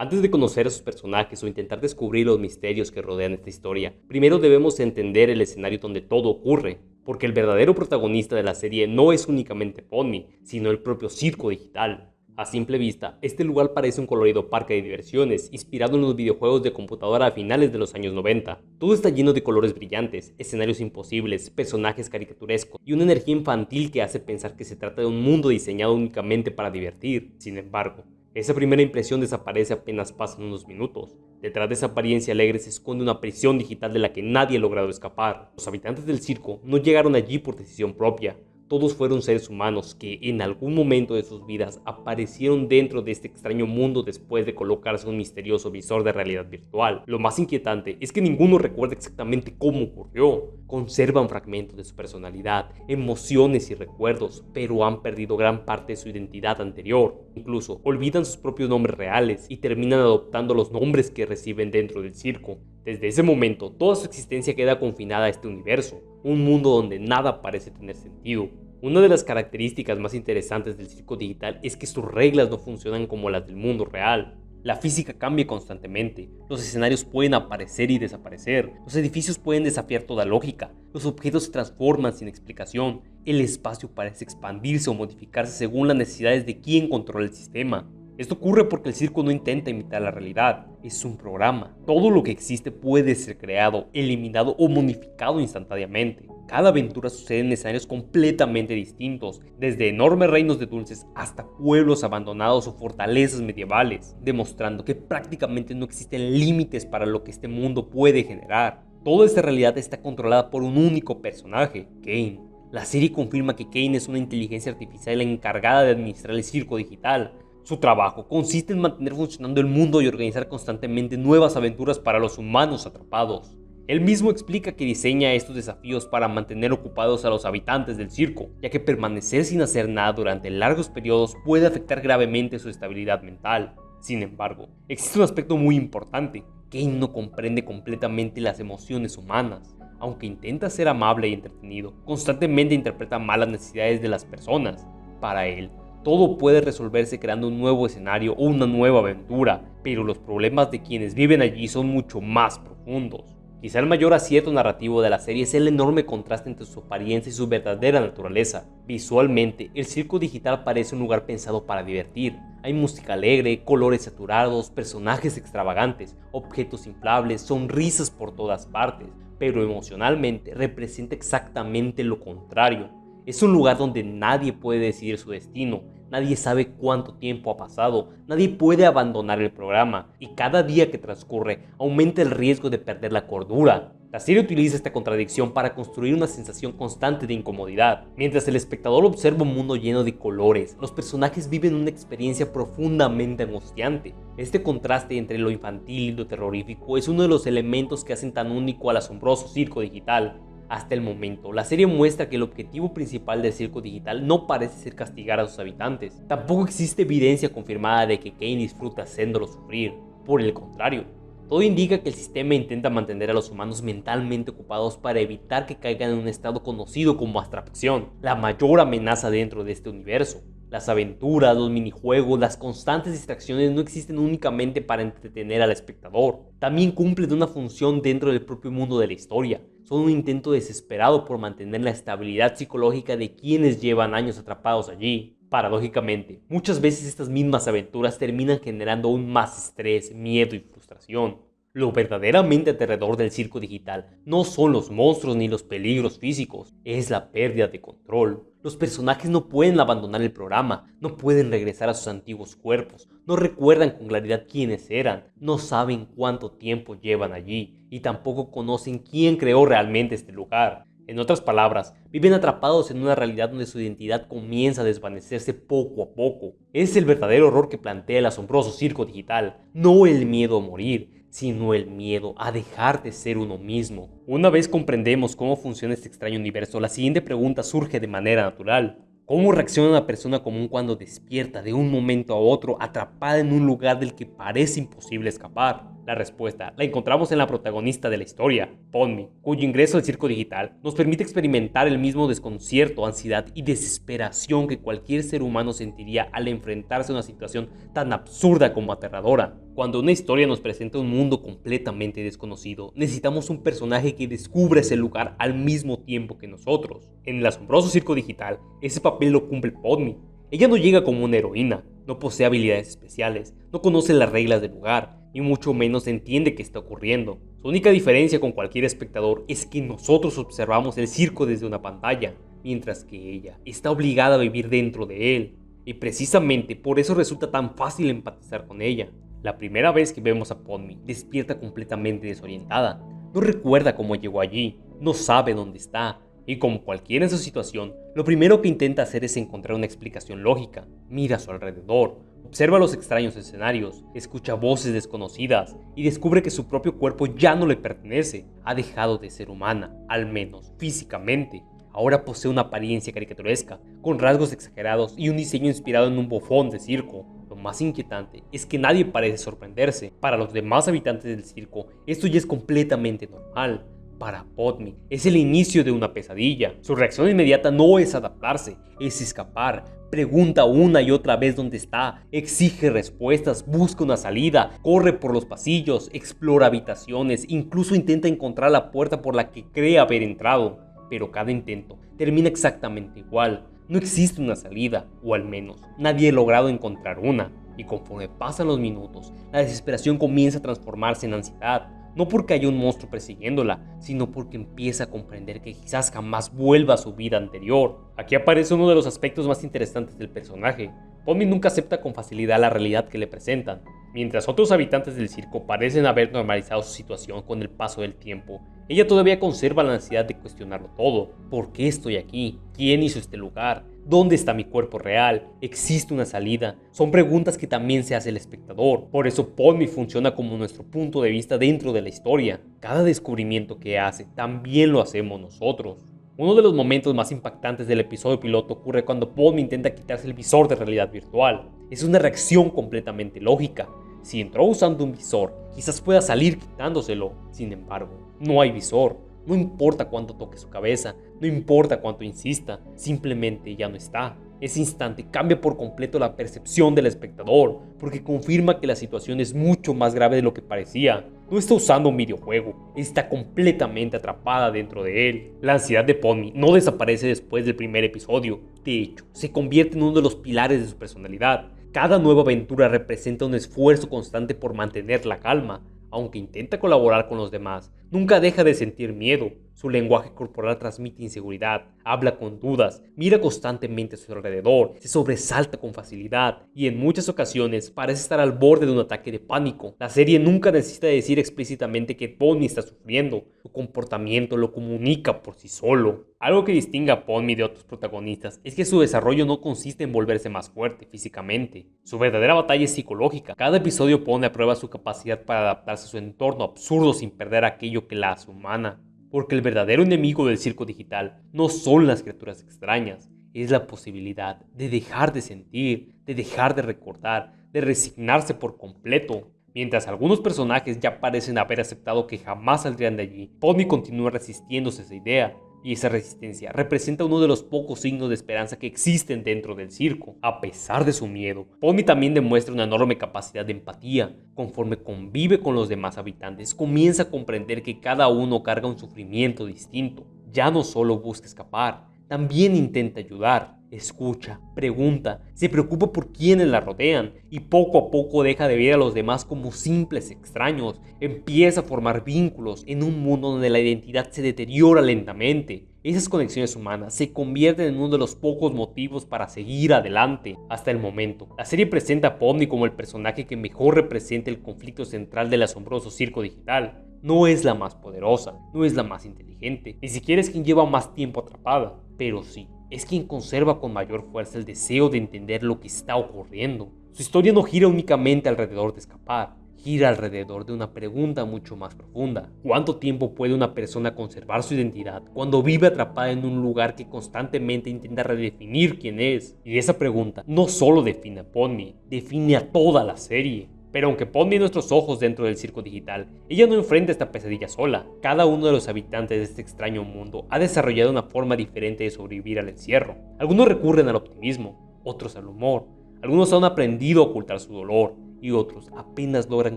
Antes de conocer a sus personajes o intentar descubrir los misterios que rodean esta historia, primero debemos entender el escenario donde todo ocurre, porque el verdadero protagonista de la serie no es únicamente Pony, sino el propio circo digital. A simple vista, este lugar parece un colorido parque de diversiones, inspirado en los videojuegos de computadora a finales de los años 90. Todo está lleno de colores brillantes, escenarios imposibles, personajes caricaturescos y una energía infantil que hace pensar que se trata de un mundo diseñado únicamente para divertir. Sin embargo, esa primera impresión desaparece apenas pasan unos minutos. Detrás de esa apariencia alegre se esconde una prisión digital de la que nadie ha logrado escapar. Los habitantes del circo no llegaron allí por decisión propia. Todos fueron seres humanos que en algún momento de sus vidas aparecieron dentro de este extraño mundo después de colocarse un misterioso visor de realidad virtual. Lo más inquietante es que ninguno recuerda exactamente cómo ocurrió. Conservan fragmentos de su personalidad, emociones y recuerdos, pero han perdido gran parte de su identidad anterior. Incluso olvidan sus propios nombres reales y terminan adoptando los nombres que reciben dentro del circo. Desde ese momento, toda su existencia queda confinada a este universo, un mundo donde nada parece tener sentido. Una de las características más interesantes del circo digital es que sus reglas no funcionan como las del mundo real. La física cambia constantemente, los escenarios pueden aparecer y desaparecer, los edificios pueden desafiar toda lógica, los objetos se transforman sin explicación, el espacio parece expandirse o modificarse según las necesidades de quien controla el sistema. Esto ocurre porque el circo no intenta imitar la realidad, es un programa. Todo lo que existe puede ser creado, eliminado o modificado instantáneamente. Cada aventura sucede en escenarios completamente distintos, desde enormes reinos de dulces hasta pueblos abandonados o fortalezas medievales, demostrando que prácticamente no existen límites para lo que este mundo puede generar. Toda esta realidad está controlada por un único personaje, Kane. La serie confirma que Kane es una inteligencia artificial encargada de administrar el circo digital. Su trabajo consiste en mantener funcionando el mundo y organizar constantemente nuevas aventuras para los humanos atrapados. Él mismo explica que diseña estos desafíos para mantener ocupados a los habitantes del circo, ya que permanecer sin hacer nada durante largos periodos puede afectar gravemente su estabilidad mental. Sin embargo, existe un aspecto muy importante. Kane no comprende completamente las emociones humanas. Aunque intenta ser amable y entretenido, constantemente interpreta mal las necesidades de las personas. Para él, todo puede resolverse creando un nuevo escenario o una nueva aventura, pero los problemas de quienes viven allí son mucho más profundos. Quizá el mayor acierto narrativo de la serie es el enorme contraste entre su apariencia y su verdadera naturaleza. Visualmente, el circo digital parece un lugar pensado para divertir. Hay música alegre, colores saturados, personajes extravagantes, objetos inflables, sonrisas por todas partes, pero emocionalmente representa exactamente lo contrario. Es un lugar donde nadie puede decidir su destino, nadie sabe cuánto tiempo ha pasado, nadie puede abandonar el programa y cada día que transcurre aumenta el riesgo de perder la cordura. La serie utiliza esta contradicción para construir una sensación constante de incomodidad. Mientras el espectador observa un mundo lleno de colores, los personajes viven una experiencia profundamente angustiante. Este contraste entre lo infantil y lo terrorífico es uno de los elementos que hacen tan único al asombroso circo digital. Hasta el momento, la serie muestra que el objetivo principal del circo digital no parece ser castigar a sus habitantes. Tampoco existe evidencia confirmada de que Kane disfruta haciéndolo sufrir. Por el contrario, todo indica que el sistema intenta mantener a los humanos mentalmente ocupados para evitar que caigan en un estado conocido como abstracción, la mayor amenaza dentro de este universo. Las aventuras, los minijuegos, las constantes distracciones no existen únicamente para entretener al espectador. También cumplen una función dentro del propio mundo de la historia. Son un intento desesperado por mantener la estabilidad psicológica de quienes llevan años atrapados allí. Paradójicamente, muchas veces estas mismas aventuras terminan generando aún más estrés, miedo y frustración. Lo verdaderamente aterrador del circo digital no son los monstruos ni los peligros físicos, es la pérdida de control. Los personajes no pueden abandonar el programa, no pueden regresar a sus antiguos cuerpos, no recuerdan con claridad quiénes eran, no saben cuánto tiempo llevan allí y tampoco conocen quién creó realmente este lugar. En otras palabras, viven atrapados en una realidad donde su identidad comienza a desvanecerse poco a poco. Es el verdadero horror que plantea el asombroso circo digital, no el miedo a morir, sino el miedo a dejar de ser uno mismo. Una vez comprendemos cómo funciona este extraño universo, la siguiente pregunta surge de manera natural. ¿Cómo reacciona una persona común cuando despierta de un momento a otro atrapada en un lugar del que parece imposible escapar? La respuesta la encontramos en la protagonista de la historia, Podmi, cuyo ingreso al circo digital nos permite experimentar el mismo desconcierto, ansiedad y desesperación que cualquier ser humano sentiría al enfrentarse a una situación tan absurda como aterradora. Cuando una historia nos presenta un mundo completamente desconocido, necesitamos un personaje que descubra ese lugar al mismo tiempo que nosotros. En el asombroso circo digital, ese papel lo cumple Podmi. Ella no llega como una heroína, no posee habilidades especiales, no conoce las reglas del lugar, y mucho menos entiende qué está ocurriendo. Su única diferencia con cualquier espectador es que nosotros observamos el circo desde una pantalla, mientras que ella está obligada a vivir dentro de él. Y precisamente por eso resulta tan fácil empatizar con ella. La primera vez que vemos a Podmi, despierta completamente desorientada. No recuerda cómo llegó allí, no sabe dónde está. Y como cualquiera en su situación, lo primero que intenta hacer es encontrar una explicación lógica. Mira a su alrededor, observa los extraños escenarios, escucha voces desconocidas y descubre que su propio cuerpo ya no le pertenece. Ha dejado de ser humana, al menos físicamente. Ahora posee una apariencia caricaturesca, con rasgos exagerados y un diseño inspirado en un bufón de circo. Lo más inquietante es que nadie parece sorprenderse. Para los demás habitantes del circo, esto ya es completamente normal. Para Podmi, es el inicio de una pesadilla. Su reacción inmediata no es adaptarse, es escapar. Pregunta una y otra vez dónde está, exige respuestas, busca una salida, corre por los pasillos, explora habitaciones, incluso intenta encontrar la puerta por la que cree haber entrado. Pero cada intento termina exactamente igual. No existe una salida, o al menos nadie ha logrado encontrar una. Y conforme pasan los minutos, la desesperación comienza a transformarse en ansiedad. No porque haya un monstruo persiguiéndola, sino porque empieza a comprender que quizás jamás vuelva a su vida anterior. Aquí aparece uno de los aspectos más interesantes del personaje. Podmi nunca acepta con facilidad la realidad que le presentan. Mientras otros habitantes del circo parecen haber normalizado su situación con el paso del tiempo, ella todavía conserva la ansiedad de cuestionarlo todo. ¿Por qué estoy aquí? ¿Quién hizo este lugar? ¿Dónde está mi cuerpo real? ¿Existe una salida? Son preguntas que también se hace el espectador. Por eso Podmi funciona como nuestro punto de vista dentro de la historia. Cada descubrimiento que hace también lo hacemos nosotros. Uno de los momentos más impactantes del episodio piloto ocurre cuando Podmi intenta quitarse el visor de realidad virtual. Es una reacción completamente lógica. Si entró usando un visor, quizás pueda salir quitándoselo. Sin embargo, no hay visor. No importa cuánto toque su cabeza, no importa cuánto insista, simplemente ya no está. Ese instante cambia por completo la percepción del espectador, porque confirma que la situación es mucho más grave de lo que parecía. No está usando un videojuego, está completamente atrapada dentro de él. La ansiedad de Podmi no desaparece después del primer episodio. De hecho, se convierte en uno de los pilares de su personalidad. Cada nueva aventura representa un esfuerzo constante por mantener la calma. Aunque intenta colaborar con los demás, nunca deja de sentir miedo. Su lenguaje corporal transmite inseguridad, habla con dudas, mira constantemente a su alrededor, se sobresalta con facilidad y en muchas ocasiones parece estar al borde de un ataque de pánico. La serie nunca necesita decir explícitamente que Podmi está sufriendo, su comportamiento lo comunica por sí solo. Algo que distingue a Podmi de otros protagonistas es que su desarrollo no consiste en volverse más fuerte físicamente. Su verdadera batalla es psicológica. Cada episodio pone a prueba su capacidad para adaptarse a su entorno absurdo sin perder aquello que la hace humana. Porque el verdadero enemigo del circo digital no son las criaturas extrañas, es la posibilidad de dejar de sentir, de dejar de recordar, de resignarse por completo. Mientras algunos personajes ya parecen haber aceptado que jamás saldrían de allí, Podmi continúa resistiéndose a esa idea. Y esa resistencia representa uno de los pocos signos de esperanza que existen dentro del circo. A pesar de su miedo, Podmi también demuestra una enorme capacidad de empatía. Conforme convive con los demás habitantes, comienza a comprender que cada uno carga un sufrimiento distinto. Ya no solo busca escapar, también intenta ayudar. Escucha, pregunta, se preocupa por quienes la rodean y poco a poco deja de ver a los demás como simples extraños. Empieza a formar vínculos en un mundo donde la identidad se deteriora lentamente. Esas conexiones humanas se convierten en uno de los pocos motivos para seguir adelante. Hasta el momento, la serie presenta a Podmi como el personaje que mejor representa el conflicto central del asombroso circo digital. No es la más poderosa, no es la más inteligente, ni siquiera es quien lleva más tiempo atrapada, pero sí, es quien conserva con mayor fuerza el deseo de entender lo que está ocurriendo. Su historia no gira únicamente alrededor de escapar, gira alrededor de una pregunta mucho más profunda. ¿Cuánto tiempo puede una persona conservar su identidad cuando vive atrapada en un lugar que constantemente intenta redefinir quién es? Y esa pregunta no solo define a Podmi, define a toda la serie. Pero aunque pone nuestros ojos dentro del circo digital, ella no enfrenta esta pesadilla sola. Cada uno de los habitantes de este extraño mundo ha desarrollado una forma diferente de sobrevivir al encierro. Algunos recurren al optimismo, otros al humor, algunos han aprendido a ocultar su dolor y otros apenas logran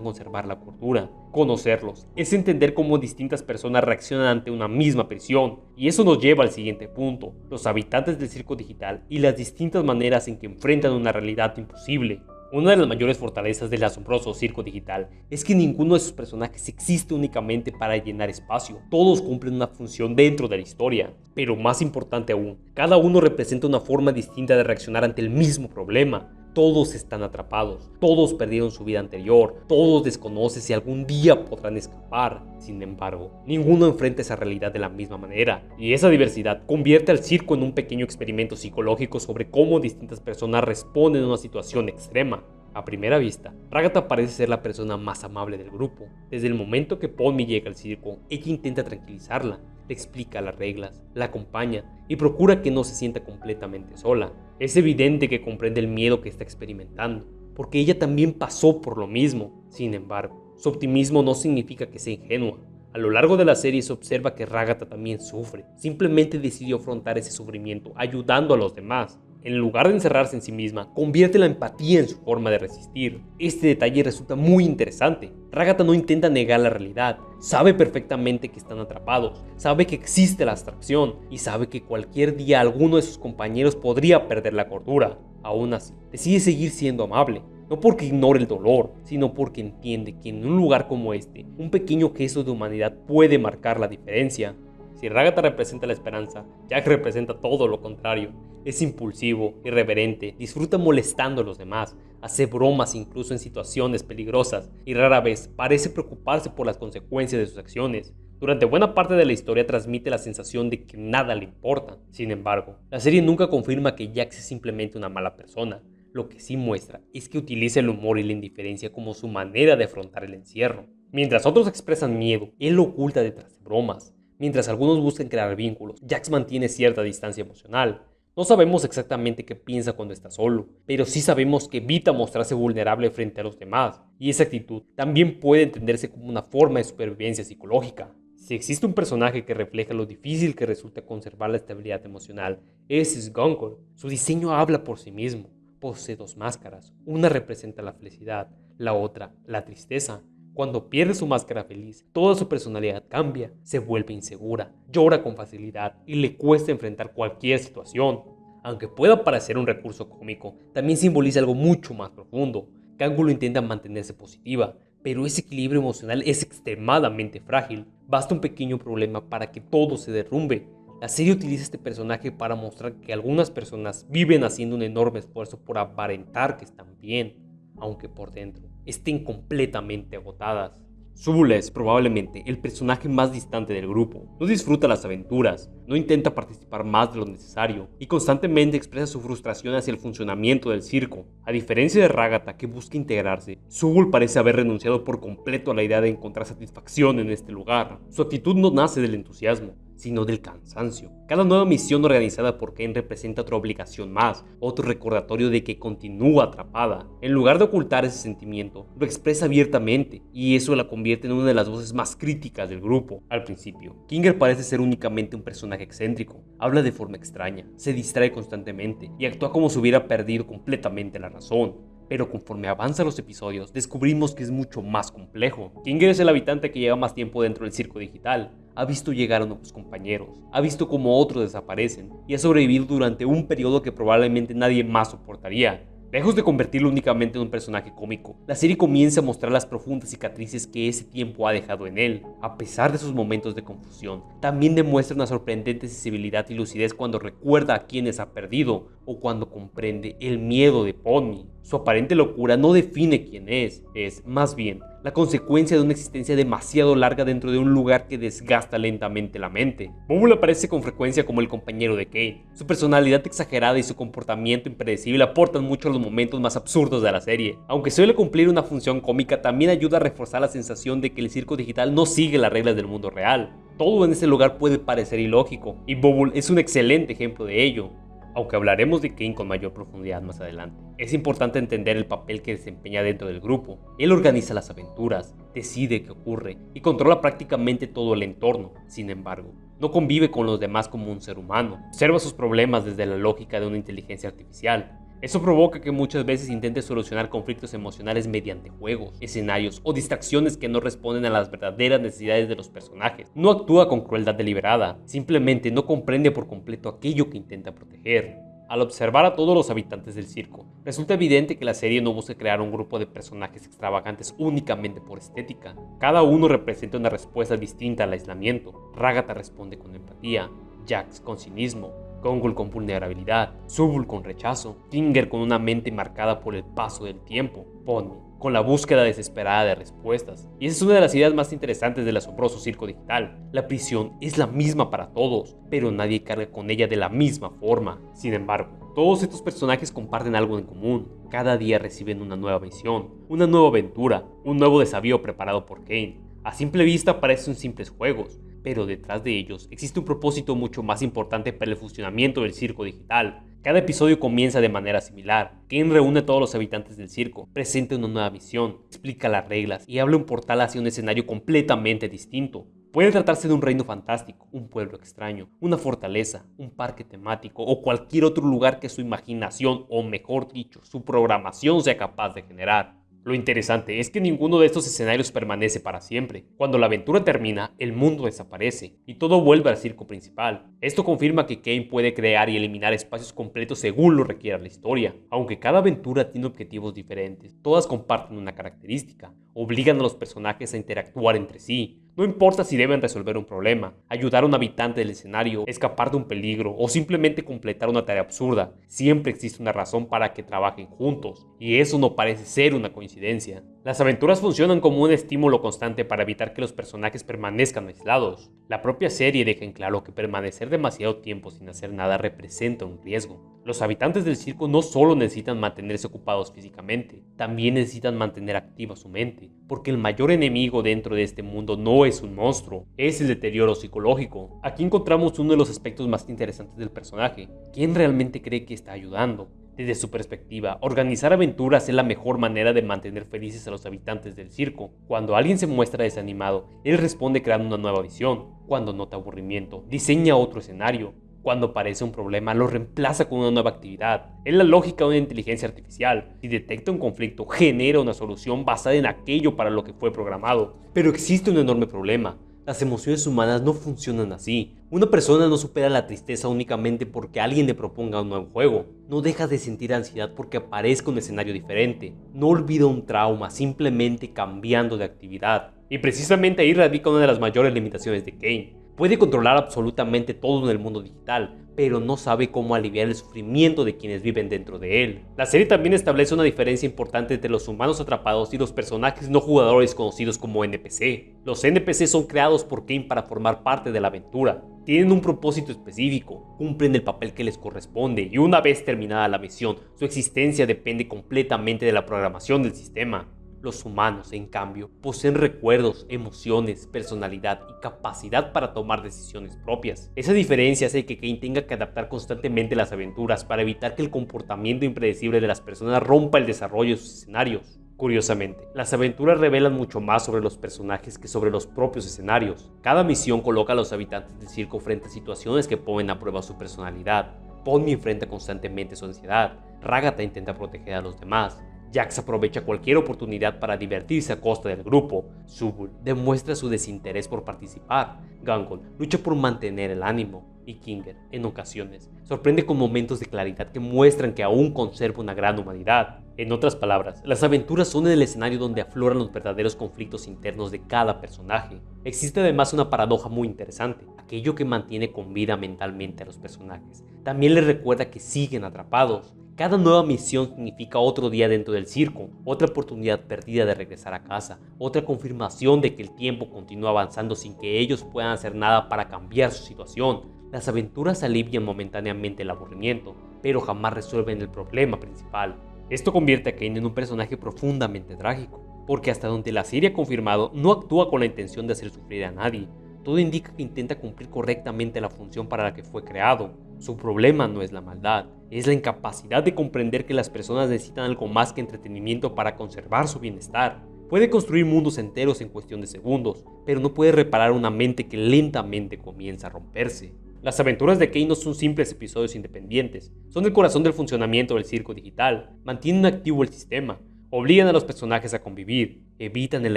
conservar la cordura. Conocerlos es entender cómo distintas personas reaccionan ante una misma prisión, y eso nos lleva al siguiente punto: los habitantes del circo digital y las distintas maneras en que enfrentan una realidad imposible. Una de las mayores fortalezas del asombroso circo digital es que ninguno de sus personajes existe únicamente para llenar espacio. Todos cumplen una función dentro de la historia. Pero más importante aún, cada uno representa una forma distinta de reaccionar ante el mismo problema. Todos están atrapados, todos perdieron su vida anterior, todos desconocen si algún día podrán escapar. Sin embargo, ninguno enfrenta esa realidad de la misma manera, y esa diversidad convierte al circo en un pequeño experimento psicológico sobre cómo distintas personas responden a una situación extrema. A primera vista, Ragatha parece ser la persona más amable del grupo. Desde el momento que Ponmi llega al circo, ella intenta tranquilizarla, le explica las reglas, la acompaña y procura que no se sienta completamente sola. Es evidente que comprende el miedo que está experimentando, porque ella también pasó por lo mismo. Sin embargo, su optimismo no significa que sea ingenua. A lo largo de la serie se observa que Ragatha también sufre, simplemente decidió afrontar ese sufrimiento ayudando a los demás. En lugar de encerrarse en sí misma, convierte la empatía en su forma de resistir. Este detalle resulta muy interesante. Ragatha no intenta negar la realidad, sabe perfectamente que están atrapados, sabe que existe la abstracción y sabe que cualquier día alguno de sus compañeros podría perder la cordura. Aún así, decide seguir siendo amable, no porque ignore el dolor, sino porque entiende que en un lugar como este, un pequeño gesto de humanidad puede marcar la diferencia. Si Ragatha representa la esperanza, Jack representa todo lo contrario. Es impulsivo, irreverente, disfruta molestando a los demás, hace bromas incluso en situaciones peligrosas y rara vez parece preocuparse por las consecuencias de sus acciones. Durante buena parte de la historia transmite la sensación de que nada le importa. Sin embargo, la serie nunca confirma que Jack es simplemente una mala persona. Lo que sí muestra es que utiliza el humor y la indiferencia como su manera de afrontar el encierro. Mientras otros expresan miedo, él lo oculta detrás de bromas. Mientras algunos buscan crear vínculos, Jax mantiene cierta distancia emocional. No sabemos exactamente qué piensa cuando está solo, pero sí sabemos que evita mostrarse vulnerable frente a los demás, y esa actitud también puede entenderse como una forma de supervivencia psicológica. Si existe un personaje que refleja lo difícil que resulta conservar la estabilidad emocional, es Sgunkle. Su diseño habla por sí mismo. Posee dos máscaras, una representa la felicidad, la otra la tristeza. Cuando pierde su máscara feliz, toda su personalidad cambia, se vuelve insegura, llora con facilidad y le cuesta enfrentar cualquier situación. Aunque pueda parecer un recurso cómico, también simboliza algo mucho más profundo. Gangulo intenta mantenerse positiva, pero ese equilibrio emocional es extremadamente frágil. Basta un pequeño problema para que todo se derrumbe. La serie utiliza este personaje para mostrar que algunas personas viven haciendo un enorme esfuerzo por aparentar que están bien, aunque por dentro estén completamente agotadas. Zubul es probablemente el personaje más distante del grupo. No disfruta las aventuras, no intenta participar más de lo necesario y constantemente expresa su frustración hacia el funcionamiento del circo. A diferencia de Ragatha, que busca integrarse, Zubul parece haber renunciado por completo a la idea de encontrar satisfacción en este lugar. Su actitud no nace del entusiasmo, sino del cansancio. Cada nueva misión organizada por Ken representa otra obligación más, otro recordatorio de que continúa atrapada. En lugar de ocultar ese sentimiento, lo expresa abiertamente, y eso la convierte en una de las voces más críticas del grupo. Al principio, Kinger parece ser únicamente un personaje excéntrico, habla de forma extraña, se distrae constantemente y actúa como si hubiera perdido completamente la razón. Pero conforme avanzan los episodios, descubrimos que es mucho más complejo. Kinger es el habitante que lleva más tiempo dentro del circo digital. Ha visto llegar a nuevos compañeros, ha visto cómo otros desaparecen y ha sobrevivido durante un periodo que probablemente nadie más soportaría. Lejos de convertirlo únicamente en un personaje cómico, la serie comienza a mostrar las profundas cicatrices que ese tiempo ha dejado en él. A pesar de sus momentos de confusión, también demuestra una sorprendente sensibilidad y lucidez cuando recuerda a quienes ha perdido o cuando comprende el miedo de Ponmi. Su aparente locura no define quién es más bien la consecuencia de una existencia demasiado larga dentro de un lugar que desgasta lentamente la mente. Bumble aparece con frecuencia como el compañero de Kane. Su personalidad exagerada y su comportamiento impredecible aportan mucho a los momentos más absurdos de la serie. Aunque suele cumplir una función cómica, también ayuda a reforzar la sensación de que el circo digital no sigue las reglas del mundo real. Todo en ese lugar puede parecer ilógico, y Bumble es un excelente ejemplo de ello. aunque hablaremos de Kane con mayor profundidad más adelante. Es importante entender el papel que desempeña dentro del grupo. Él organiza las aventuras, decide qué ocurre y controla prácticamente todo el entorno. Sin embargo, no convive con los demás como un ser humano. Observa sus problemas desde la lógica de una inteligencia artificial. Eso provoca que muchas veces intente solucionar conflictos emocionales mediante juegos, escenarios o distracciones que no responden a las verdaderas necesidades de los personajes. No actúa con crueldad deliberada, simplemente no comprende por completo aquello que intenta proteger. Al observar a todos los habitantes del circo, resulta evidente que la serie no busca crear un grupo de personajes extravagantes únicamente por estética. Cada uno representa una respuesta distinta al aislamiento. Ragata responde con empatía, Jax con cinismo, Gongul con vulnerabilidad, Zubul con rechazo, Kinger con una mente marcada por el paso del tiempo, Pony con la búsqueda desesperada de respuestas. Y esa es una de las ideas más interesantes del asombroso circo digital. La prisión es la misma para todos, pero nadie carga con ella de la misma forma. Sin embargo, todos estos personajes comparten algo en común. Cada día reciben una nueva misión, una nueva aventura, un nuevo desafío preparado por Kane. A simple vista parecen simples juegos, pero detrás de ellos existe un propósito mucho más importante para el funcionamiento del circo digital. Cada episodio comienza de manera similar. Kane reúne a todos los habitantes del circo, presenta una nueva misión, explica las reglas y abre un portal hacia un escenario completamente distinto. Puede tratarse de un reino fantástico, un pueblo extraño, una fortaleza, un parque temático o cualquier otro lugar que su imaginación, o mejor dicho, su programación sea capaz de generar. Lo interesante es que ninguno de estos escenarios permanece para siempre. Cuando la aventura termina, el mundo desaparece y todo vuelve al circo principal. Esto confirma que Kane puede crear y eliminar espacios completos según lo requiera la historia. Aunque cada aventura tiene objetivos diferentes, todas comparten una característica: obligan a los personajes a interactuar entre sí. No importa si deben resolver un problema, ayudar a un habitante del escenario, escapar de un peligro o simplemente completar una tarea absurda, siempre existe una razón para que trabajen juntos, y eso no parece ser una coincidencia. Las aventuras funcionan como un estímulo constante para evitar que los personajes permanezcan aislados. La propia serie deja en claro que permanecer demasiado tiempo sin hacer nada representa un riesgo. Los habitantes del circo no solo necesitan mantenerse ocupados físicamente, también necesitan mantener activa su mente, porque el mayor enemigo dentro de este mundo no es un monstruo, es el deterioro psicológico. Aquí encontramos uno de los aspectos más interesantes del personaje. ¿Quién realmente cree que está ayudando? Desde su perspectiva, organizar aventuras es la mejor manera de mantener felices a los habitantes del circo. Cuando alguien se muestra desanimado, él responde creando una nueva visión. Cuando nota aburrimiento, diseña otro escenario. Cuando aparece un problema, lo reemplaza con una nueva actividad. Es la lógica de una inteligencia artificial. Si detecta un conflicto, genera una solución basada en aquello para lo que fue programado. Pero existe un enorme problema. Las emociones humanas no funcionan así. Una persona no supera la tristeza únicamente porque alguien le proponga un nuevo juego. No deja de sentir ansiedad porque aparezca un escenario diferente. No olvida un trauma simplemente cambiando de actividad. Y precisamente ahí radica una de las mayores limitaciones de Kane. Puede controlar absolutamente todo en el mundo digital, pero no sabe cómo aliviar el sufrimiento de quienes viven dentro de él. La serie también establece una diferencia importante entre los humanos atrapados y los personajes no jugadores conocidos como NPC. Los NPC son creados por Kane para formar parte de la aventura. Tienen un propósito específico, cumplen el papel que les corresponde y una vez terminada la misión, su existencia depende completamente de la programación del sistema. Los humanos, en cambio, poseen recuerdos, emociones, personalidad y capacidad para tomar decisiones propias. Esa diferencia hace que Kane tenga que adaptar constantemente las aventuras para evitar que el comportamiento impredecible de las personas rompa el desarrollo de sus escenarios. Curiosamente, las aventuras revelan mucho más sobre los personajes que sobre los propios escenarios. Cada misión coloca a los habitantes del circo frente a situaciones que ponen a prueba su personalidad. Pony enfrenta constantemente su ansiedad, Ragata intenta proteger a los demás, Jax aprovecha cualquier oportunidad para divertirse a costa del grupo, Zubul demuestra su desinterés por participar, Gongul lucha por mantener el ánimo, y Kinger, en ocasiones, sorprende con momentos de claridad que muestran que aún conserva una gran humanidad. En otras palabras, las aventuras son el escenario donde afloran los verdaderos conflictos internos de cada personaje. Existe además una paradoja muy interesante: aquello que mantiene con vida mentalmente a los personajes también les recuerda que siguen atrapados. Cada nueva misión significa otro día dentro del circo, otra oportunidad perdida de regresar a casa, otra confirmación de que el tiempo continúa avanzando sin que ellos puedan hacer nada para cambiar su situación. Las aventuras alivian momentáneamente el aburrimiento, pero jamás resuelven el problema principal. Esto convierte a Kane en un personaje profundamente trágico, porque hasta donde la serie ha confirmado, no actúa con la intención de hacer sufrir a nadie. Todo indica que intenta cumplir correctamente la función para la que fue creado. Su problema no es la maldad, es la incapacidad de comprender que las personas necesitan algo más que entretenimiento para conservar su bienestar. Puede construir mundos enteros en cuestión de segundos, pero no puede reparar una mente que lentamente comienza a romperse. Las aventuras de Kane no son simples episodios independientes, son el corazón del funcionamiento del circo digital, mantienen activo el sistema, obligan a los personajes a convivir, evitan el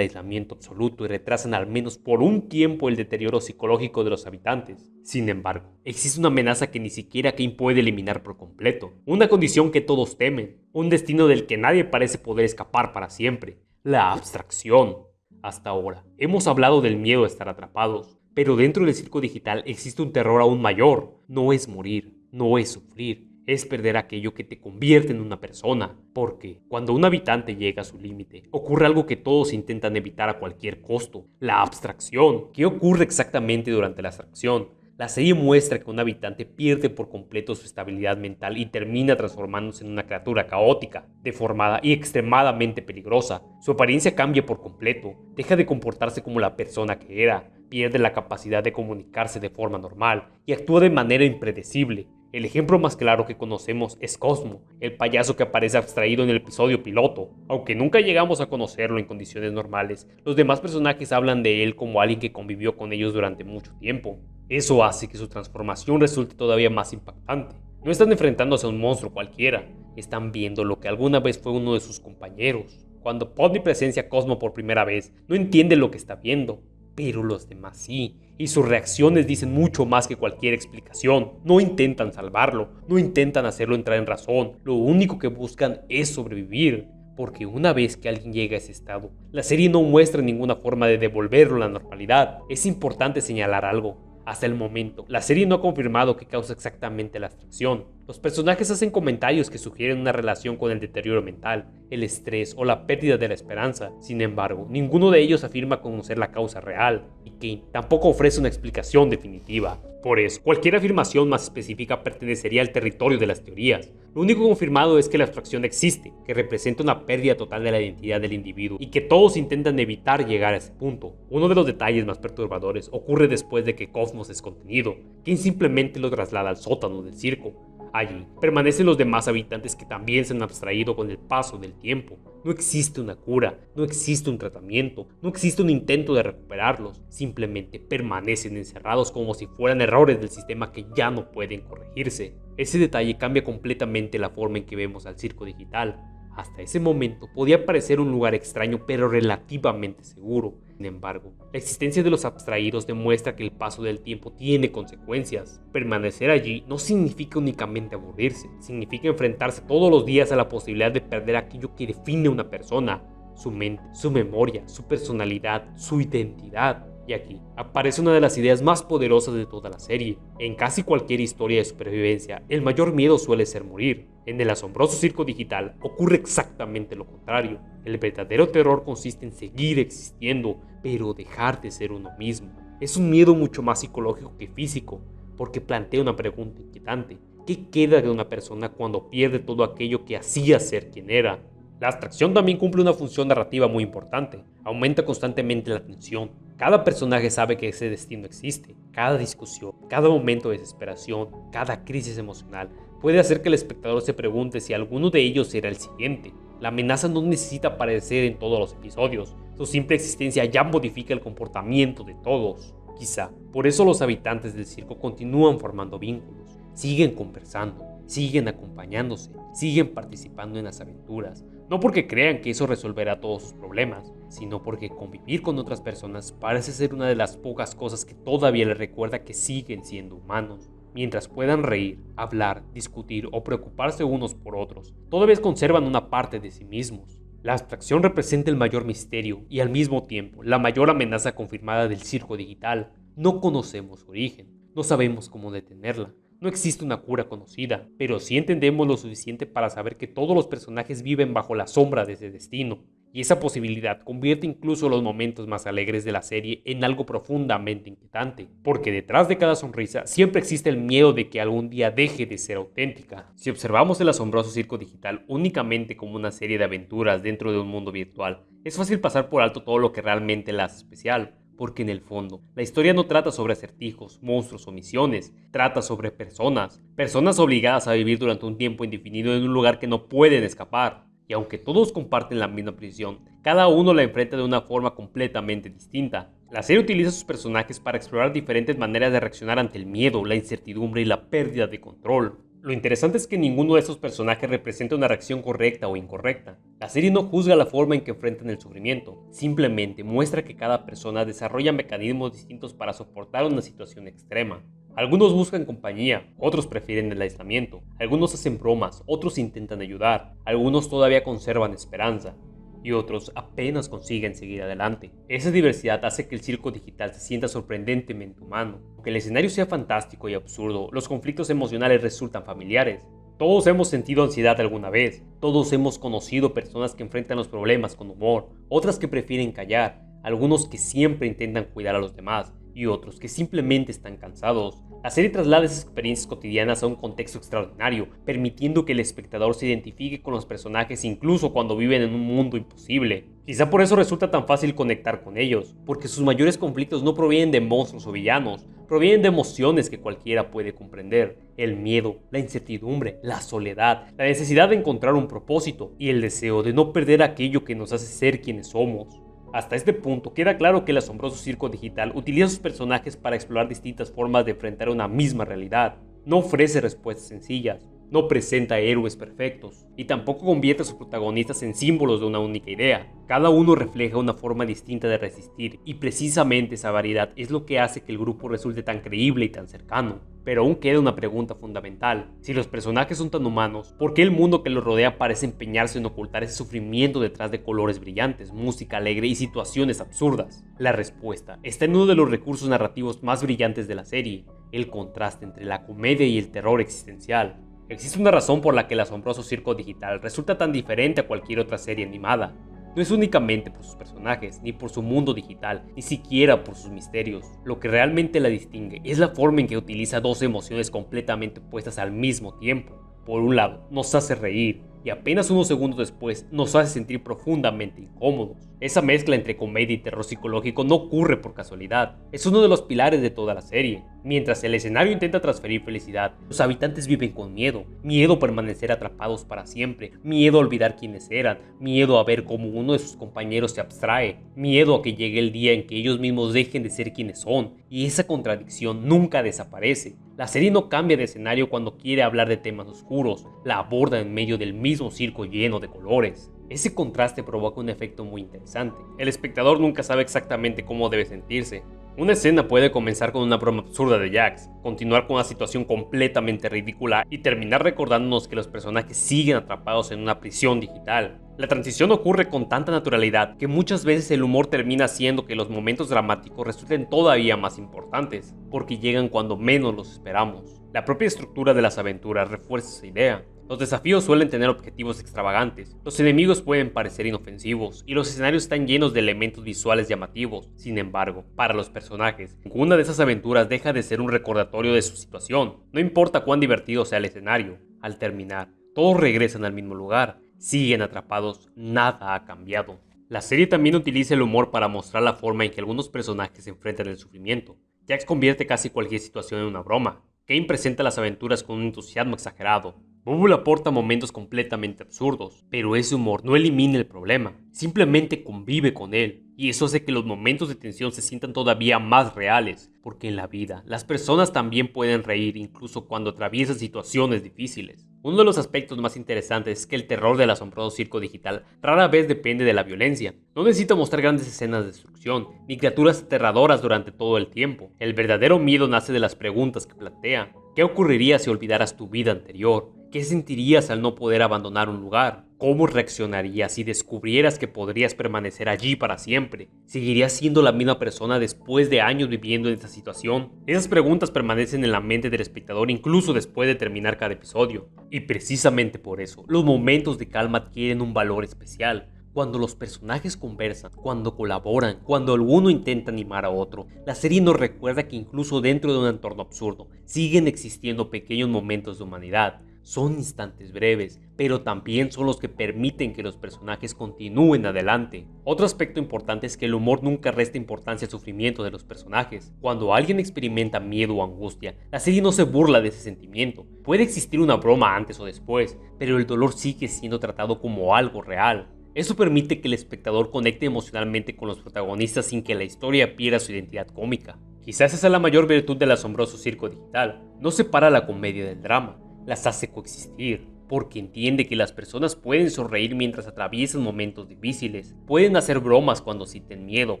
aislamiento absoluto y retrasan al menos por un tiempo el deterioro psicológico de los habitantes. Sin embargo, existe una amenaza que ni siquiera Kane puede eliminar por completo, una condición que todos temen, un destino del que nadie parece poder escapar para siempre: la abstracción. Hasta ahora, hemos hablado del miedo a estar atrapados, pero dentro del circo digital existe un terror aún mayor. No es morir, no es sufrir, es perder aquello que te convierte en una persona. Porque cuando un habitante llega a su límite, ocurre algo que todos intentan evitar a cualquier costo: la abstracción. ¿Qué ocurre exactamente durante la abstracción? La serie muestra que un habitante pierde por completo su estabilidad mental y termina transformándose en una criatura caótica, deformada y extremadamente peligrosa. Su apariencia cambia por completo, deja de comportarse como la persona que era, pierde la capacidad de comunicarse de forma normal y actúa de manera impredecible. El ejemplo más claro que conocemos es Cosmo, el payaso que aparece abstraído en el episodio piloto. Aunque nunca llegamos a conocerlo en condiciones normales, los demás personajes hablan de él como alguien que convivió con ellos durante mucho tiempo. Eso hace que su transformación resulte todavía más impactante. No están enfrentándose a un monstruo cualquiera, están viendo lo que alguna vez fue uno de sus compañeros. Cuando Podney presencia a Cosmo por primera vez, no entiende lo que está viendo, pero los demás sí, y sus reacciones dicen mucho más que cualquier explicación. No intentan salvarlo, no intentan hacerlo entrar en razón, lo único que buscan es sobrevivir. Porque una vez que alguien llega a ese estado, la serie no muestra ninguna forma de devolverlo a la normalidad. Es importante señalar algo. Hasta el momento, la serie no ha confirmado qué causa exactamente la abstracción. Los personajes hacen comentarios que sugieren una relación con el deterioro mental, el estrés o la pérdida de la esperanza. Sin embargo, ninguno de ellos afirma conocer la causa real, y Kane tampoco ofrece una explicación definitiva. Por eso, cualquier afirmación más específica pertenecería al territorio de las teorías. Lo único confirmado es que la abstracción existe, que representa una pérdida total de la identidad del individuo y que todos intentan evitar llegar a ese punto. Uno de los detalles más perturbadores ocurre después de que Cosmos es contenido. Kane simplemente lo traslada al sótano del circo. Allí permanecen los demás habitantes que también se han abstraído con el paso del tiempo. No existe una cura, no existe un tratamiento, no existe un intento de recuperarlos. Simplemente permanecen encerrados como si fueran errores del sistema que ya no pueden corregirse. Ese detalle cambia completamente la forma en que vemos al circo digital. Hasta ese momento podía parecer un lugar extraño pero relativamente seguro. Sin embargo, la existencia de los abstraídos demuestra que el paso del tiempo tiene consecuencias. Permanecer allí no significa únicamente aburrirse, significa enfrentarse todos los días a la posibilidad de perder aquello que define a una persona: su mente, su memoria, su personalidad, su identidad. Y aquí aparece una de las ideas más poderosas de toda la serie. En casi cualquier historia de supervivencia, el mayor miedo suele ser morir. En el asombroso circo digital ocurre exactamente lo contrario. El verdadero terror consiste en seguir existiendo, pero dejar de ser uno mismo. Es un miedo mucho más psicológico que físico, porque plantea una pregunta inquietante: ¿qué queda de una persona cuando pierde todo aquello que hacía ser quien era? La abstracción también cumple una función narrativa muy importante. Aumenta constantemente la tensión. Cada personaje sabe que ese destino existe. Cada discusión, cada momento de desesperación, cada crisis emocional puede hacer que el espectador se pregunte si alguno de ellos será el siguiente. La amenaza no necesita aparecer en todos los episodios. Su simple existencia ya modifica el comportamiento de todos. Quizá por eso los habitantes del circo continúan formando vínculos, siguen conversando, siguen acompañándose, siguen participando en las aventuras. No porque crean que eso resolverá todos sus problemas, sino porque convivir con otras personas parece ser una de las pocas cosas que todavía les recuerda que siguen siendo humanos. Mientras puedan reír, hablar, discutir o preocuparse unos por otros, todavía conservan una parte de sí mismos. La abstracción representa el mayor misterio y al mismo tiempo la mayor amenaza confirmada del circo digital. No conocemos su origen, no sabemos cómo detenerla. No existe una cura conocida, pero sí entendemos lo suficiente para saber que todos los personajes viven bajo la sombra de ese destino. Y esa posibilidad convierte incluso los momentos más alegres de la serie en algo profundamente inquietante, porque detrás de cada sonrisa siempre existe el miedo de que algún día deje de ser auténtica. Si observamos el asombroso circo digital únicamente como una serie de aventuras dentro de un mundo virtual, es fácil pasar por alto todo lo que realmente la hace especial. porque en el fondo, la historia no trata sobre acertijos, monstruos o misiones, trata sobre personas, personas obligadas a vivir durante un tiempo indefinido en un lugar que no pueden escapar. Y aunque todos comparten la misma prisión, cada uno la enfrenta de una forma completamente distinta. La serie utiliza a sus personajes para explorar diferentes maneras de reaccionar ante el miedo, la incertidumbre y la pérdida de control. Lo interesante es que ninguno de estos personajes representa una reacción correcta o incorrecta. La serie no juzga la forma en que enfrentan el sufrimiento, simplemente muestra que cada persona desarrolla mecanismos distintos para soportar una situación extrema. Algunos buscan compañía, otros prefieren el aislamiento, algunos hacen bromas, otros intentan ayudar, algunos todavía conservan esperanza y otros apenas consiguen seguir adelante. Esa diversidad hace que el circo digital se sienta sorprendentemente humano. Aunque el escenario sea fantástico y absurdo, los conflictos emocionales resultan familiares. Todos hemos sentido ansiedad alguna vez, todos hemos conocido personas que enfrentan los problemas con humor, otras que prefieren callar, algunos que siempre intentan cuidar a los demás y otros que simplemente están cansados. La serie traslada esas experiencias cotidianas a un contexto extraordinario, permitiendo que el espectador se identifique con los personajes incluso cuando viven en un mundo imposible. Quizá por eso resulta tan fácil conectar con ellos, porque sus mayores conflictos no provienen de monstruos o villanos, provienen de emociones que cualquiera puede comprender. El miedo, la incertidumbre, la soledad, la necesidad de encontrar un propósito y el deseo de no perder aquello que nos hace ser quienes somos. Hasta este punto queda claro que el asombroso circo digital utiliza a sus personajes para explorar distintas formas de enfrentar una misma realidad. No ofrece respuestas sencillas, no presenta héroes perfectos y tampoco convierte a sus protagonistas en símbolos de una única idea. Cada uno refleja una forma distinta de resistir y precisamente esa variedad es lo que hace que el grupo resulte tan creíble y tan cercano. Pero aún queda una pregunta fundamental. Si los personajes son tan humanos, ¿por qué el mundo que los rodea parece empeñarse en ocultar ese sufrimiento detrás de colores brillantes, música alegre y situaciones absurdas? La respuesta está en uno de los recursos narrativos más brillantes de la serie, el contraste entre la comedia y el terror existencial. Existe una razón por la que el asombroso circo digital resulta tan diferente a cualquier otra serie animada. No es únicamente por sus personajes, ni por su mundo digital, ni siquiera por sus misterios. Lo que realmente la distingue es la forma en que utiliza dos emociones completamente opuestas al mismo tiempo. Por un lado, nos hace reír, y apenas unos segundos después nos hace sentir profundamente incómodos. Esa mezcla entre comedia y terror psicológico no ocurre por casualidad, es uno de los pilares de toda la serie. Mientras el escenario intenta transferir felicidad, los habitantes viven con miedo, miedo a permanecer atrapados para siempre, miedo a olvidar quiénes eran, miedo a ver cómo uno de sus compañeros se abstrae, miedo a que llegue el día en que ellos mismos dejen de ser quienes son, y esa contradicción nunca desaparece. La serie no cambia de escenario cuando quiere hablar de temas oscuros, la aborda en medio del mismo circo lleno de colores. Ese contraste provoca un efecto muy interesante. El espectador nunca sabe exactamente cómo debe sentirse. Una escena puede comenzar con una broma absurda de Jax, continuar con una situación completamente ridícula y terminar recordándonos que los personajes siguen atrapados en una prisión digital. La transición ocurre con tanta naturalidad que muchas veces el humor termina haciendo que los momentos dramáticos resulten todavía más importantes, porque llegan cuando menos los esperamos. La propia estructura de las aventuras refuerza esa idea. Los desafíos suelen tener objetivos extravagantes, los enemigos pueden parecer inofensivos y los escenarios están llenos de elementos visuales llamativos. Sin embargo, para los personajes, ninguna de esas aventuras deja de ser un recordatorio de su situación. No importa cuán divertido sea el escenario, al terminar, todos regresan al mismo lugar, siguen atrapados, nada ha cambiado. La serie también utiliza el humor para mostrar la forma en que algunos personajes enfrentan el sufrimiento. Jax convierte casi cualquier situación en una broma. Kane presenta las aventuras con un entusiasmo exagerado. Bubble aporta momentos completamente absurdos, pero ese humor no elimina el problema, simplemente convive con él, y eso hace que los momentos de tensión se sientan todavía más reales, porque en la vida las personas también pueden reír incluso cuando atraviesan situaciones difíciles. Uno de los aspectos más interesantes es que el terror del asombroso circo digital rara vez depende de la violencia. No necesita mostrar grandes escenas de destrucción, ni criaturas aterradoras durante todo el tiempo. El verdadero miedo nace de las preguntas que plantea. ¿Qué ocurriría si olvidaras tu vida anterior? ¿Qué sentirías al no poder abandonar un lugar? ¿Cómo reaccionarías si descubrieras que podrías permanecer allí para siempre? ¿Seguirías siendo la misma persona después de años viviendo en esta situación? Esas preguntas permanecen en la mente del espectador incluso después de terminar cada episodio. Y precisamente por eso, los momentos de calma adquieren un valor especial. Cuando los personajes conversan, cuando colaboran, cuando alguno intenta animar a otro, la serie nos recuerda que incluso dentro de un entorno absurdo, siguen existiendo pequeños momentos de humanidad. son instantes breves, pero también son los que permiten que los personajes continúen adelante. Otro aspecto importante es que el humor nunca resta importancia al sufrimiento de los personajes. Cuando alguien experimenta miedo o angustia, la serie no se burla de ese sentimiento. Puede existir una broma antes o después, pero el dolor sigue siendo tratado como algo real. Eso permite que el espectador conecte emocionalmente con los protagonistas sin que la historia pierda su identidad cómica. Quizás esa es la mayor virtud del asombroso circo digital. No separa la comedia del drama, las hace coexistir, porque entiende que las personas pueden sonreír mientras atraviesan momentos difíciles, pueden hacer bromas cuando sienten miedo,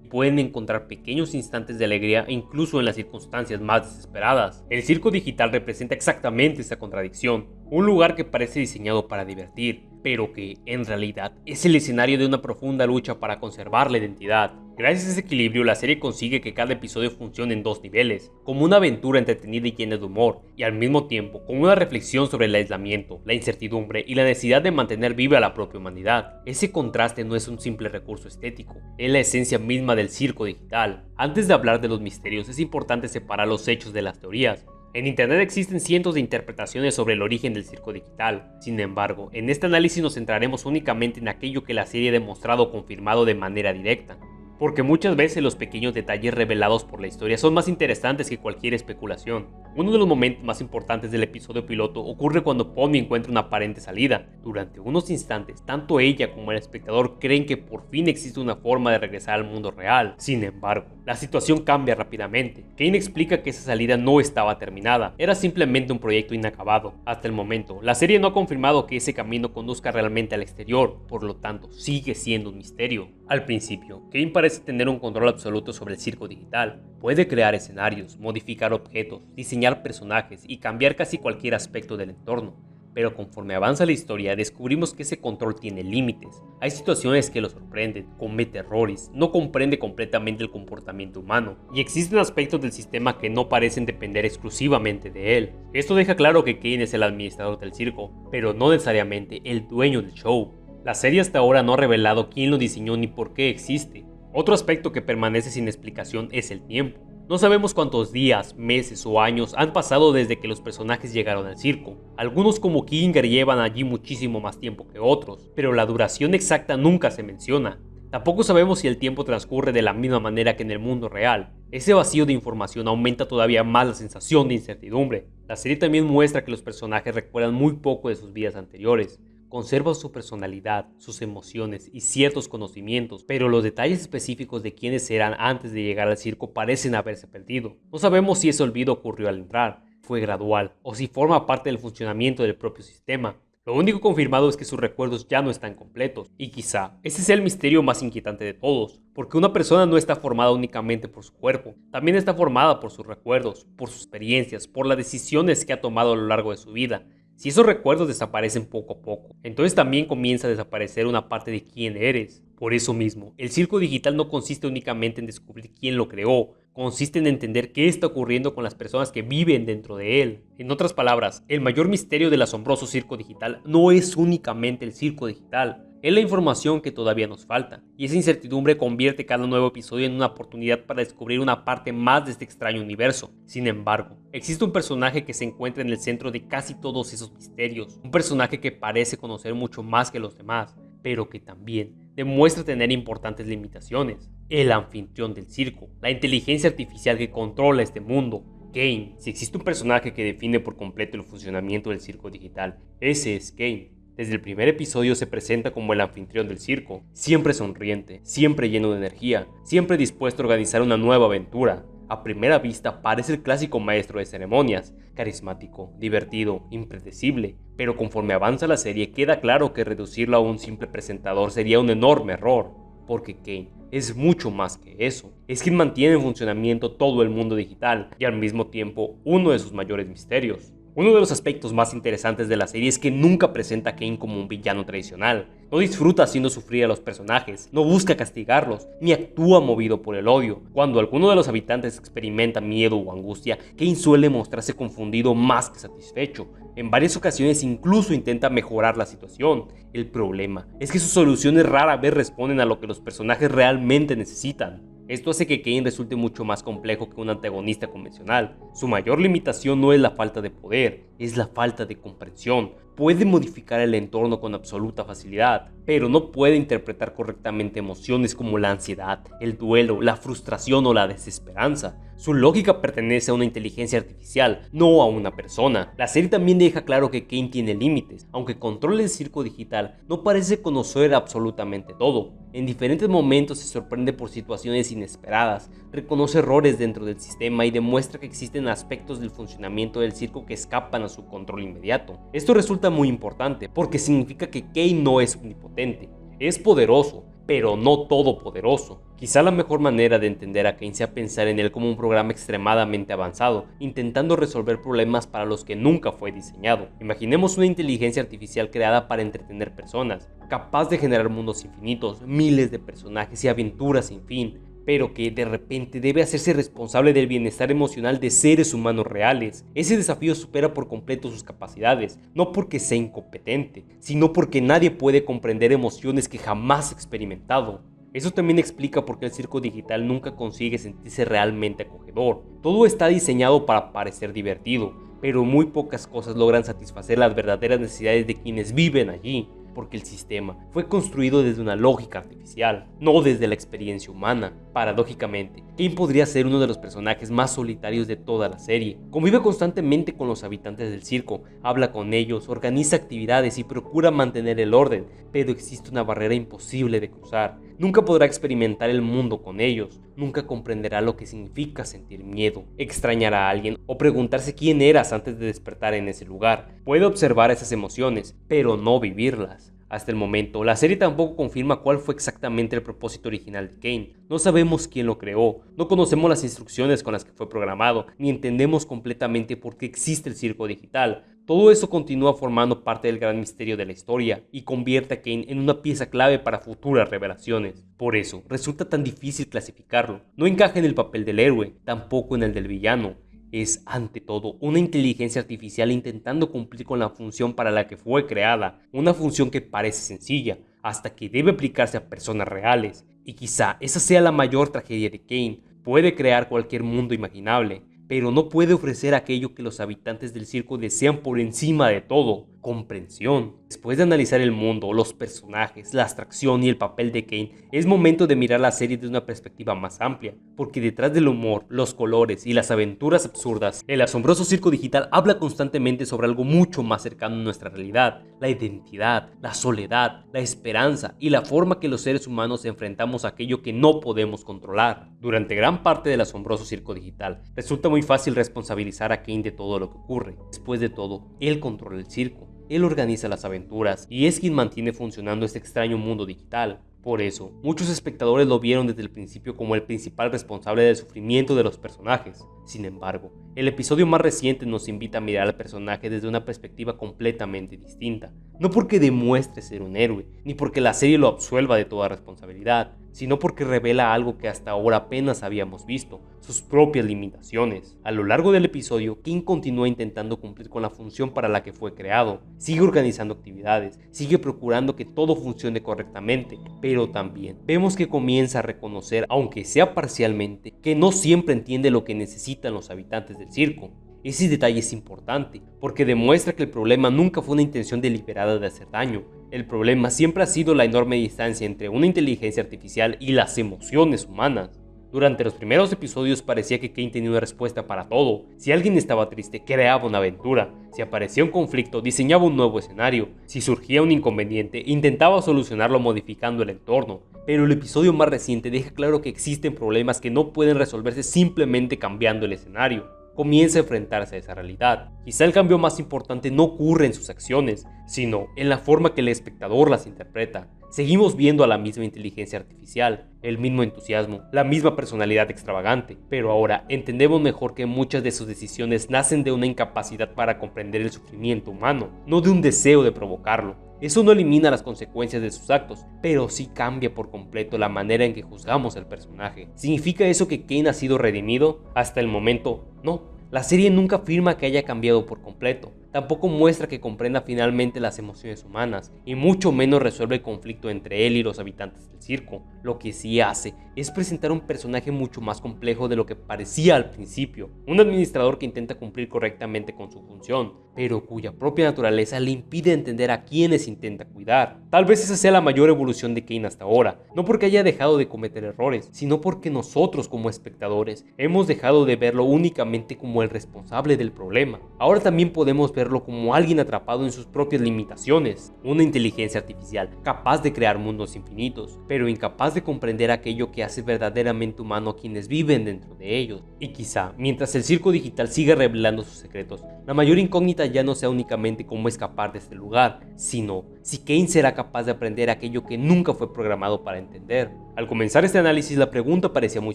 y pueden encontrar pequeños instantes de alegría incluso en las circunstancias más desesperadas. El circo digital representa exactamente esta contradicción, un lugar que parece diseñado para divertir, pero que, en realidad, es el escenario de una profunda lucha para conservar la identidad. Gracias a ese equilibrio, la serie consigue que cada episodio funcione en dos niveles, como una aventura entretenida y llena de humor, y al mismo tiempo como una reflexión sobre el aislamiento, la incertidumbre y la necesidad de mantener viva la propia humanidad. Ese contraste no es un simple recurso estético, es la esencia misma del circo digital. Antes de hablar de los misterios, es importante separar los hechos de las teorías. En internet existen cientos de interpretaciones sobre el origen del circo digital. Sin embargo, en este análisis nos centraremos únicamente en aquello que la serie ha demostrado o confirmado de manera directa. Porque muchas veces los pequeños detalles revelados por la historia son más interesantes que cualquier especulación. Uno de los momentos más importantes del episodio piloto ocurre cuando Pony encuentra una aparente salida. Durante unos instantes, tanto ella como el espectador creen que por fin existe una forma de regresar al mundo real. Sin embargo, la situación cambia rápidamente. Kane explica que esa salida no estaba terminada, era simplemente un proyecto inacabado. Hasta el momento, la serie no ha confirmado que ese camino conduzca realmente al exterior, por lo tanto, sigue siendo un misterio. Al principio, Kane parece tener un control absoluto sobre el circo digital. Puede crear escenarios, modificar objetos, diseñar personajes y cambiar casi cualquier aspecto del entorno. Pero conforme avanza la historia, descubrimos que ese control tiene límites. Hay situaciones que lo sorprenden, comete errores, no comprende completamente el comportamiento humano, y existen aspectos del sistema que no parecen depender exclusivamente de él. Esto deja claro que Kane es el administrador del circo, pero no necesariamente el dueño del show. La serie hasta ahora no ha revelado quién lo diseñó ni por qué existe. Otro aspecto que permanece sin explicación es el tiempo. No sabemos cuántos días, meses o años han pasado desde que los personajes llegaron al circo. Algunos como Kinger llevan allí muchísimo más tiempo que otros, pero la duración exacta nunca se menciona. Tampoco sabemos si el tiempo transcurre de la misma manera que en el mundo real. Ese vacío de información aumenta todavía más la sensación de incertidumbre. La serie también muestra que los personajes recuerdan muy poco de sus vidas anteriores. Conservan su personalidad, sus emociones y ciertos conocimientos, pero los detalles específicos de quiénes eran antes de llegar al circo parecen haberse perdido. No sabemos si ese olvido ocurrió al entrar, fue gradual, o si forma parte del funcionamiento del propio sistema. Lo único confirmado es que sus recuerdos ya no están completos, y quizá ese sea el misterio más inquietante de todos, porque una persona no está formada únicamente por su cuerpo, también está formada por sus recuerdos, por sus experiencias, por las decisiones que ha tomado a lo largo de su vida. Si esos recuerdos desaparecen poco a poco, entonces también comienza a desaparecer una parte de quién eres. Por eso mismo, el circo digital no consiste únicamente en descubrir quién lo creó, consiste en entender qué está ocurriendo con las personas que viven dentro de él. En otras palabras, el mayor misterio del asombroso circo digital no es únicamente el circo digital, es la información que todavía nos falta, y esa incertidumbre convierte cada nuevo episodio en una oportunidad para descubrir una parte más de este extraño universo. Sin embargo, existe un personaje que se encuentra en el centro de casi todos esos misterios, un personaje que parece conocer mucho más que los demás, pero que también demuestra tener importantes limitaciones. El anfitrión del circo, la inteligencia artificial que controla este mundo. Kane. Si existe un personaje que define por completo el funcionamiento del circo digital, ese es Kane. Desde el primer episodio se presenta como el anfitrión del circo, siempre sonriente, siempre lleno de energía, siempre dispuesto a organizar una nueva aventura. A primera vista parece el clásico maestro de ceremonias, carismático, divertido, impredecible, pero conforme avanza la serie queda claro que reducirlo a un simple presentador sería un enorme error, porque Kane es mucho más que eso. Es quien mantiene en funcionamiento todo el mundo digital y al mismo tiempo uno de sus mayores misterios. Uno de los aspectos más interesantes de la serie es que nunca presenta a Kane como un villano tradicional. No disfruta haciendo sufrir a los personajes, no busca castigarlos, ni actúa movido por el odio. Cuando alguno de los habitantes experimenta miedo o angustia, Kane suele mostrarse confundido más que satisfecho. En varias ocasiones incluso intenta mejorar la situación. El problema es que sus soluciones rara vez responden a lo que los personajes realmente necesitan. Esto hace que Kane resulte mucho más complejo que un antagonista convencional. Su mayor limitación no es la falta de poder, es la falta de comprensión. Puede modificar el entorno con absoluta facilidad, pero no puede interpretar correctamente emociones como la ansiedad, el duelo, la frustración o la desesperanza. Su lógica pertenece a una inteligencia artificial, no a una persona. La serie también deja claro que Kane tiene límites. Aunque controla el circo digital, no parece conocer absolutamente todo. En diferentes momentos se sorprende por situaciones inesperadas, reconoce errores dentro del sistema y demuestra que existen aspectos del funcionamiento del circo que escapan a su control inmediato. Esto resulta muy importante porque significa que Kane no es omnipotente, es poderoso, pero no todopoderoso. Quizá la mejor manera de entender a Kane sea pensar en él como un programa extremadamente avanzado, intentando resolver problemas para los que nunca fue diseñado. Imaginemos una inteligencia artificial creada para entretener personas, capaz de generar mundos infinitos, miles de personajes y aventuras sin fin, pero que de repente debe hacerse responsable del bienestar emocional de seres humanos reales. Ese desafío supera por completo sus capacidades, no porque sea incompetente, sino porque nadie puede comprender emociones que jamás ha experimentado. Eso también explica por qué el circo digital nunca consigue sentirse realmente acogedor. Todo está diseñado para parecer divertido, pero muy pocas cosas logran satisfacer las verdaderas necesidades de quienes viven allí, porque el sistema fue construido desde una lógica artificial, no desde la experiencia humana. Paradójicamente, Kane podría ser uno de los personajes más solitarios de toda la serie. Convive constantemente con los habitantes del circo, habla con ellos, organiza actividades y procura mantener el orden, pero existe una barrera imposible de cruzar. Nunca podrá experimentar el mundo con ellos, nunca comprenderá lo que significa sentir miedo, extrañar a alguien o preguntarse quién eras antes de despertar en ese lugar. Puede observar esas emociones, pero no vivirlas. Hasta el momento, la serie tampoco confirma cuál fue exactamente el propósito original de Kane. No sabemos quién lo creó, no conocemos las instrucciones con las que fue programado, ni entendemos completamente por qué existe el circo digital. Todo eso continúa formando parte del gran misterio de la historia y convierte a Kane en una pieza clave para futuras revelaciones. Por eso, resulta tan difícil clasificarlo. No encaja en el papel del héroe, tampoco en el del villano. Es, ante todo, una inteligencia artificial intentando cumplir con la función para la que fue creada, una función que parece sencilla, hasta que debe aplicarse a personas reales. Y quizá esa sea la mayor tragedia de Kane. Puede crear cualquier mundo imaginable, pero no puede ofrecer aquello que los habitantes del circo desean por encima de todo: comprensión. Después de analizar el mundo, los personajes, la abstracción y el papel de Kane, es momento de mirar la serie desde una perspectiva más amplia, porque detrás del humor, los colores y las aventuras absurdas, el asombroso circo digital habla constantemente sobre algo mucho más cercano a nuestra realidad: la identidad, la soledad, la esperanza y la forma que los seres humanos enfrentamos a aquello que no podemos controlar. Durante gran parte del asombroso circo digital, resulta muy fácil responsabilizar a Kane de todo lo que ocurre. Después de todo, él controla el circo. Él organiza las aventuras y es quien mantiene funcionando este extraño mundo digital. Por eso, muchos espectadores lo vieron desde el principio como el principal responsable del sufrimiento de los personajes. Sin embargo, el episodio más reciente nos invita a mirar al personaje desde una perspectiva completamente distinta. No porque demuestre ser un héroe, ni porque la serie lo absuelva de toda responsabilidad, sino porque revela algo que hasta ahora apenas habíamos visto: sus propias limitaciones. A lo largo del episodio, King continúa intentando cumplir con la función para la que fue creado. Sigue organizando actividades, sigue procurando que todo funcione correctamente, pero también vemos que comienza a reconocer, aunque sea parcialmente, que no siempre entiende lo que necesitan los habitantes del circo. Ese detalle es importante, porque demuestra que el problema nunca fue una intención deliberada de hacer daño. El problema siempre ha sido la enorme distancia entre una inteligencia artificial y las emociones humanas. Durante los primeros episodios parecía que Kane tenía una respuesta para todo. Si alguien estaba triste, creaba una aventura. Si aparecía un conflicto, diseñaba un nuevo escenario. Si surgía un inconveniente, intentaba solucionarlo modificando el entorno. Pero el episodio más reciente deja claro que existen problemas que no pueden resolverse simplemente cambiando el escenario. Comienza a enfrentarse a esa realidad. Quizá el cambio más importante no ocurre en sus acciones, sino en la forma que el espectador las interpreta. Seguimos viendo a la misma inteligencia artificial, el mismo entusiasmo, la misma personalidad extravagante, pero ahora entendemos mejor que muchas de sus decisiones nacen de una incapacidad para comprender el sufrimiento humano, no de un deseo de provocarlo. Eso no elimina las consecuencias de sus actos, pero sí cambia por completo la manera en que juzgamos al personaje. ¿Significa eso que Kane ha sido redimido? Hasta el momento, no. La serie nunca afirma que haya cambiado por completo, tampoco muestra que comprenda finalmente las emociones humanas, y mucho menos resuelve el conflicto entre él y los habitantes del circo. Lo que sí hace es presentar un personaje mucho más complejo de lo que parecía al principio, un administrador que intenta cumplir correctamente con su función, pero cuya propia naturaleza le impide entender a quienes intenta cuidar. Tal vez esa sea la mayor evolución de Kane hasta ahora, no porque haya dejado de cometer errores, sino porque nosotros como espectadores hemos dejado de verlo únicamente como el responsable del problema. Ahora también podemos verlo como alguien atrapado en sus propias limitaciones, una inteligencia artificial capaz de crear mundos infinitos, pero incapaz de comprender aquello que hace verdaderamente humano a quienes viven dentro de ellos. Y quizá, mientras el circo digital siga revelando sus secretos, la mayor incógnita ya no sea únicamente cómo escapar de este lugar, sino si Kane será capaz de aprender aquello que nunca fue programado para entender. Al comenzar este análisis, la pregunta parecía muy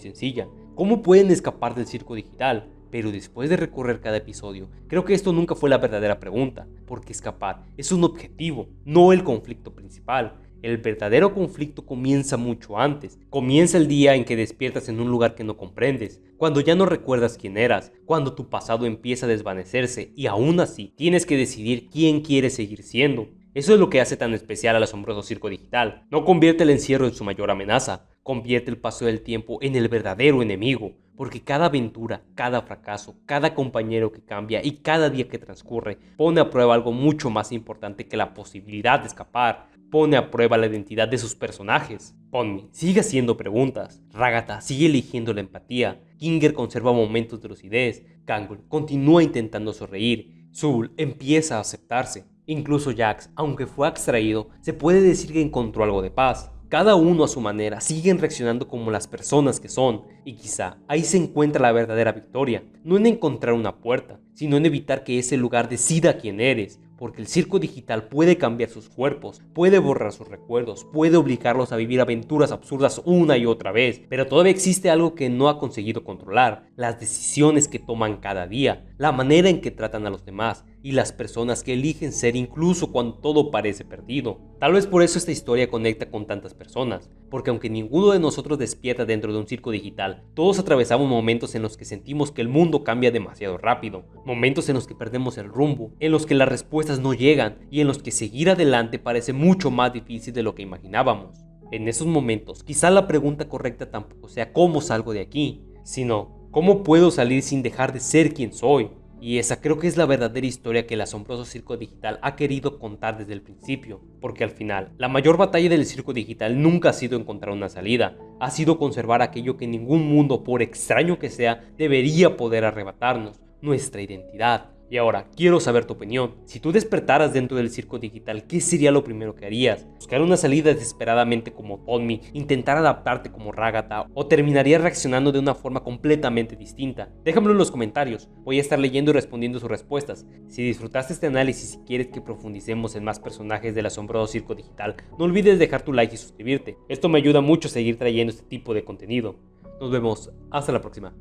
sencilla: ¿cómo pueden escapar del circo digital? Pero después de recorrer cada episodio, creo que esto nunca fue la verdadera pregunta, porque escapar es un objetivo, no el conflicto principal. El verdadero conflicto comienza mucho antes. Comienza el día en que despiertas en un lugar que no comprendes, cuando ya no recuerdas quién eras, cuando tu pasado empieza a desvanecerse y aún así tienes que decidir quién quieres seguir siendo. Eso es lo que hace tan especial al asombroso circo digital. No convierte el encierro en su mayor amenaza, convierte el paso del tiempo en el verdadero enemigo, porque cada aventura, cada fracaso, cada compañero que cambia y cada día que transcurre pone a prueba algo mucho más importante que la posibilidad de escapar. Pone a prueba la identidad de sus personajes. Ponmi sigue haciendo preguntas, Ragata sigue eligiendo la empatía, Kinger conserva momentos de lucidez, Kangol continúa intentando sonreír, Zul empieza a aceptarse. Incluso Jax, aunque fue extraído, se puede decir que encontró algo de paz. Cada uno a su manera siguen reaccionando como las personas que son, y quizá ahí se encuentra la verdadera victoria, no en encontrar una puerta, sino en evitar que ese lugar decida quién eres, porque el circo digital puede cambiar sus cuerpos, puede borrar sus recuerdos, puede obligarlos a vivir aventuras absurdas una y otra vez, pero todavía existe algo que no ha conseguido controlar: las decisiones que toman cada día, la manera en que tratan a los demás y las personas que eligen ser incluso cuando todo parece perdido. Tal vez por eso esta historia conecta con tantas personas, porque aunque ninguno de nosotros despierta dentro de un circo digital, todos atravesamos momentos en los que sentimos que el mundo cambia demasiado rápido, momentos en los que perdemos el rumbo, en los que las respuestas no llegan y en los que seguir adelante parece mucho más difícil de lo que imaginábamos. En esos momentos, quizá la pregunta correcta tampoco sea ¿cómo salgo de aquí?, sino ¿cómo puedo salir sin dejar de ser quien soy? Y esa creo que es la verdadera historia que el asombroso circo digital ha querido contar desde el principio, porque al final, la mayor batalla del circo digital nunca ha sido encontrar una salida, ha sido conservar aquello que ningún mundo, por extraño que sea, debería poder arrebatarnos: nuestra identidad. Y ahora, quiero saber tu opinión. Si tú despertaras dentro del circo digital, ¿qué sería lo primero que harías? ¿Buscar una salida desesperadamente como Ponmi, intentar adaptarte como Ragata, o terminarías reaccionando de una forma completamente distinta? Déjamelo en los comentarios, voy a estar leyendo y respondiendo sus respuestas. Si disfrutaste este análisis y quieres que profundicemos en más personajes del asombroso circo digital, no olvides dejar tu like y suscribirte. Esto me ayuda mucho a seguir trayendo este tipo de contenido. Nos vemos, hasta la próxima.